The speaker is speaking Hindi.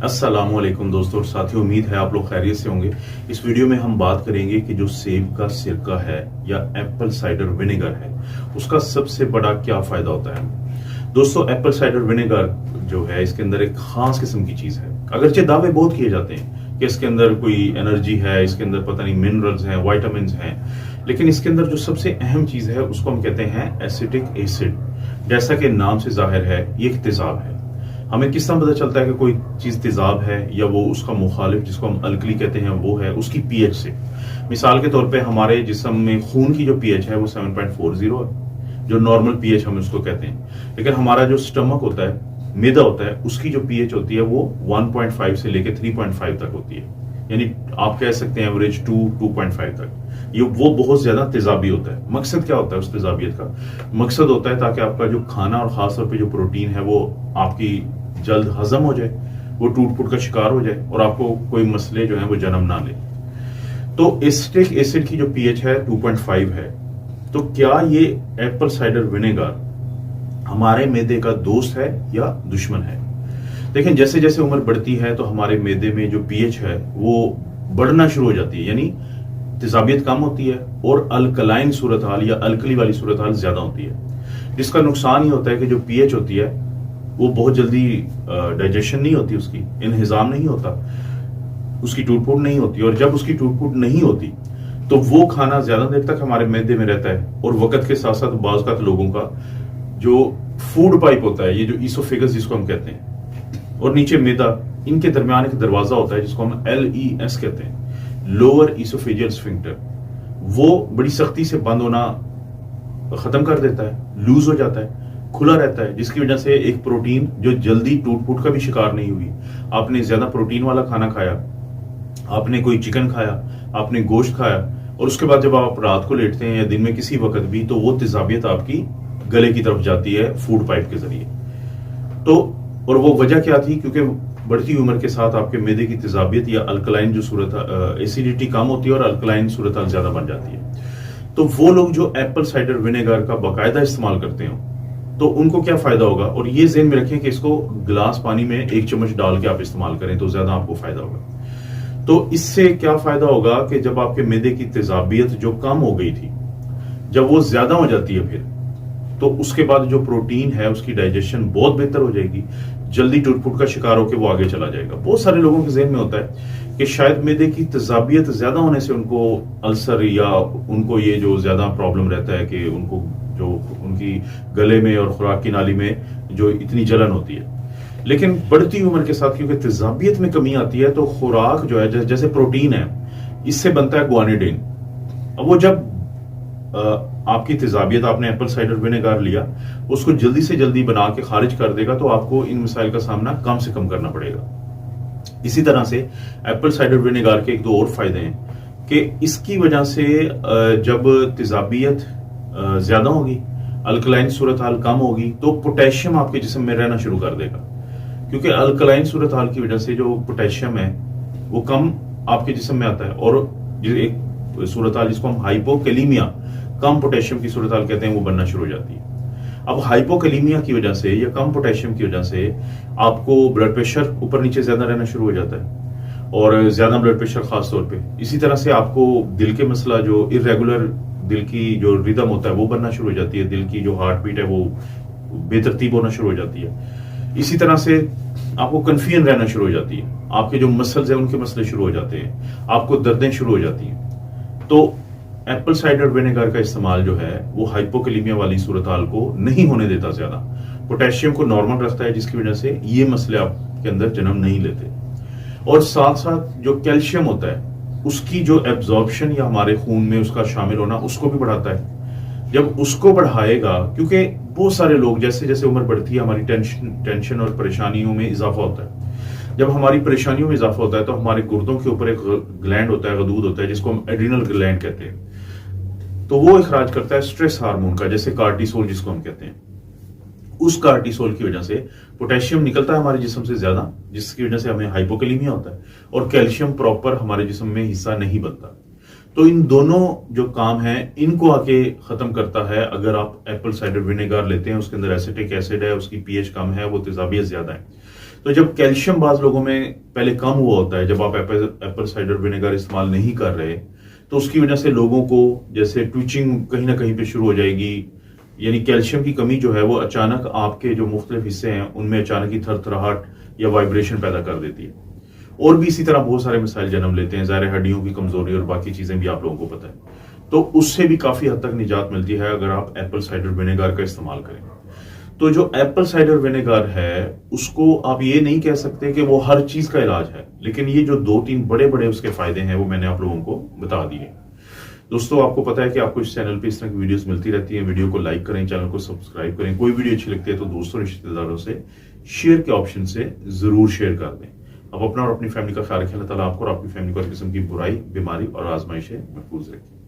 अस्सलामुअलैकुम दोस्तों और साथियों, उम्मीद है आप लोग खैरियत से होंगे। इस वीडियो में हम बात करेंगे कि जो सेब का सिरका है या एप्पल साइडर विनेगर है, उसका सबसे बड़ा क्या फायदा होता है। दोस्तों, एप्पल साइडर विनेगर जो है, इसके अंदर एक खास किस्म की चीज है। अगरचे दावे बहुत किए जाते हैं कि इसके अंदर कोई एनर्जी है, इसके अंदर पता नहीं मिनरल्स हैं, वाइटामिन हैं, लेकिन इसके अंदर जो सबसे अहम चीज है उसको हम कहते हैं एसिटिक एसिड। जैसा कि नाम से जाहिर है, ये एक तेजाब है। हमें किस तरह पता चलता है कि कोई चीज तेजाब है या वो उसका मुखालिफ जिसको हम अल्कली कहते हैं वो है? उसकी पीएच से। मिसाल के तौर पे हमारे जिस्म में खून की जो पीएच है वो 7.40 है, जो नॉर्मल पीएच हम उसको कहते हैं। लेकिन हमारा जो स्टमक होता है, मैदा होता है, उसकी जो पीएच होती है वो 1.5 से लेकर 3.5 तक होती है। यानी आप कह सकते हैं एवरेज 2.5 तक। ये वो बहुत ज्यादा तेजाबी होता है। मकसद क्या होता है उस तेजाबियत का? मकसद होता है ताकि आपका जो खाना और खासतौर पे जो प्रोटीन है वो आपकी जल्द हजम हो जाए, वो टूट फूट का शिकार हो जाए और आपको कोई मसले जो है वो जन्म ना ले। तो एसिटिक एसिड की जो पीएच है 2.5 है। तो क्या ये एप्पल साइडर विनेगर हमारे मैदे का दोस्त है या दुश्मन है? लेकिन जैसे जैसे उम्र बढ़ती है तो हमारे मैदे में जो पीएच है वो बढ़ना शुरू हो जाती है, यानी तेजाबियत कम होती है और अल्कलाइन सूरत हाल या अल्कली वाली सूरत हाल ज्यादा होती है। जिसका नुकसान ये होता है कि जो पीएच होती है वो बहुत जल्दी डाइजेशन नहीं होती, उसकी इन्हिजाम नहीं होता, उसकी टूट फूट नहीं होती। और जब उसकी टूट फूट नहीं होती तो वो खाना ज्यादा देर तक हमारे मैदे में रहता है। और वक्त के साथ साथ बाज़ लोगों का जो फूड पाइप होता है, ये जो ईसोफेगस जिसको हम कहते हैं, और नीचे मैदा, इनके दरमियान एक दरवाजा होता है जिसको हम LES कहते हैं, लोअर ईसोफेजियल स्फिंक्टर, वो बड़ी सख्ती से बंद होना खत्म कर देता है, लूज हो जाता है, खुला रहता है, जिसकी वजह से एक प्रोटीन जो जल्दी टूट फूट का भी शिकार नहीं हुई। आपने ज्यादा प्रोटीन वाला खाना खाया, आपने कोई चिकन खाया, आपने गोश्त खाया, और उसके बाद जब आप रात को लेटते हैं या दिन में किसी वक्त भी, तो वो तेजाबियत आपकी गले की तरफ जाती है फूड पाइप के जरिए। तो और वो वजह क्या थी? क्योंकि बढ़ती उम्र के साथ आपके मैदे की तेजाबियत या अल्कलाइन जो सूरत एसिडिटी कम होती है और अल्कलाइन सूरत ज्यादा बन जाती है। तो वो लोग जो एप्पल साइडर विनेगर का बाकायदा इस्तेमाल करते हो तो उनको क्या फायदा होगा? और ये ज़हन में रखें कि इसको गिलास पानी में 1 चम्मच डाल के आप इस्तेमाल करें तो ज्यादा आपको फायदा होगा। तो इससे क्या फायदा होगा कि जब आपके मैदे की तेजाबियत जो कम हो गई थी, जब वो ज्यादा हो जाती है फिर, तो उसके बाद जो प्रोटीन है उसकी डाइजेशन बहुत बेहतर हो जाएगी, जल्दी टूट फूट का शिकार होकर वो आगे चला जाएगा। बहुत सारे लोगों के ज़हन में होता है कि शायद मैदे की तेजाबियत ज्यादा होने से उनको अल्सर या उनको ये जो ज्यादा प्रॉब्लम रहता है कि उनको जो उनकी गले में और खुराक की नाली में जो इतनी जलन होती है। लेकिन बढ़ती उम्र के साथ क्योंकि तेजाबियत में कमी आती है तो खुराक जो है, जैसे प्रोटीन है, इससे बनता है ग्वानिडिन। अब वो जब आपकी तेजाबियत, आपने एप्पल साइडर विनेगर लिया, उसको जल्दी से जल्दी बना के खारिज कर देगा, तो आपको इन मसाइल का सामना कम से कम करना पड़ेगा। इसी तरह से एप्पल साइडर विनेगर के एक दो और फायदे हैं कि इसकी वजह से जब तेजाबियत ज्यादा होगी, अल्कलाइन सूरत हाल कम होगी, तो पोटेशियम आपके जिस्म में रहना शुरू कर देगा। क्योंकि अल्कलाइन सूरत हाल की वजह से जो पोटेशियम है वो कम आपके जिस्म में आता है, और एक सूरत हाल जिसको हम हाइपोकैलीमिया, कम पोटेशियम की सूरत हाल कहते हैं, वो बनना शुरू हो जाती है। अब हाइपोकैलीमिया की वजह से या कम पोटेशियम की वजह से आपको ब्लड प्रेशर ऊपर नीचे ज्यादा रहना शुरू हो जाता है, और ज्यादा ब्लड प्रेशर खास तौर पे। इसी तरह से आपको दिल के मसला, जो इरेगुलर दिल की जो रिदम होता है वो बनना शुरू हो जाती है, दिल की जो हार्ट बीट है वो बेतरतीब होना शुरू हो जाती है। इसी तरह से आपको कन्फ्यूजन रहना शुरू हो जाती है, आपके जो मसल्स हैं उनके मसले शुरू हो जाते हैं, आपको दर्दें शुरू हो जाती हैं। तो एप्पल साइडर विनेगर का इस्तेमाल जो है वो हाइपोकैलीमिया वाली सूरत हाल को नहीं होने देता, ज्यादा पोटेशियम को नॉर्मल रखता है, जिसकी वजह से ये मसले आपके अंदर जन्म नहीं लेते। और साथ साथ जो कैल्शियम होता है उसकी जो एब्जॉर्प्शन या हमारे खून में उसका शामिल होना, उसको भी बढ़ाता है। जब उसको बढ़ाएगा, क्योंकि बहुत सारे लोग जैसे जैसे उम्र बढ़ती है हमारी टेंशन और परेशानियों में इजाफा होता है। जब हमारी परेशानियों में इजाफा होता है तो हमारे गुर्दों के ऊपर एक ग्लैंड होता है, गदूद होता है, जिसको हम एड्रिनल ग्लैंड कहते हैं। तो वो इखराज करता है स्ट्रेस हार्मोन का, जैसे कार्टिसोल जिसको हम कहते हैं। उस कार्टिसोल की वजह से पोटेशियम निकलता है हमारे जिस्म से ज्यादा, जिसकी वजह से हमें हाइपोकैलीमिया होता है, और कैल्शियम प्रॉपर हमारे जिस्म में हिस्सा नहीं बनता। तो इन दोनों जो काम है इनको आके खत्म करता है अगर आप एप्पल साइडर विनेगर लेते हैं। उसके अंदर एसिटिक एसिड है, उसकी पीएच कम है, वो तेजाबियत ज्यादा है। तो जब कैल्शियम बाज लोगों में पहले कम हुआ होता है, जब आप एप्पल साइडर विनेगर इस्तेमाल नहीं कर रहे, तो उसकी वजह से लोगों को जैसे ट्विचिंग कहीं ना कहीं पे शुरू हो जाएगी, यानी कैल्शियम की कमी जो है वो अचानक आपके जो मुख्तलिफ हिस्से हैं उनमें अचानक ही थरथराहट या वाइब्रेशन पैदा कर देती है। और भी इसी तरह बहुत सारे मसाइल जन्म लेते हैं, ज़ाहिर हड्डियों की कमजोरी और बाकी चीजें भी आप लोगों को पता है। तो उससे भी काफी हद तक निजात मिलती है अगर आप एप्पल साइडर विनेगर का इस्तेमाल करें। तो जो एप्पल साइडर विनेगर है उसको आप ये नहीं कह सकते कि वो हर चीज का इलाज है, लेकिन ये जो 2-3 बड़े बड़े उसके फायदे हैं वो मैंने आप लोगों को बता दिए। दोस्तों, आपको पता है कि आपको इस चैनल पे इस तरह की वीडियोस मिलती रहती हैं। वीडियो को लाइक करें, चैनल को सब्सक्राइब करें। कोई वीडियो अच्छी लगती है तो दोस्तों रिश्तेदारों से शेयर के ऑप्शन से जरूर शेयर कर दें। अब अपना और अपनी फैमिली का ख्याल रखें। अल्लाह ताला आपको और आपकी फैमिली को हर किस्म की बुराई, बीमारी और आजमाइश से महफूज रखें।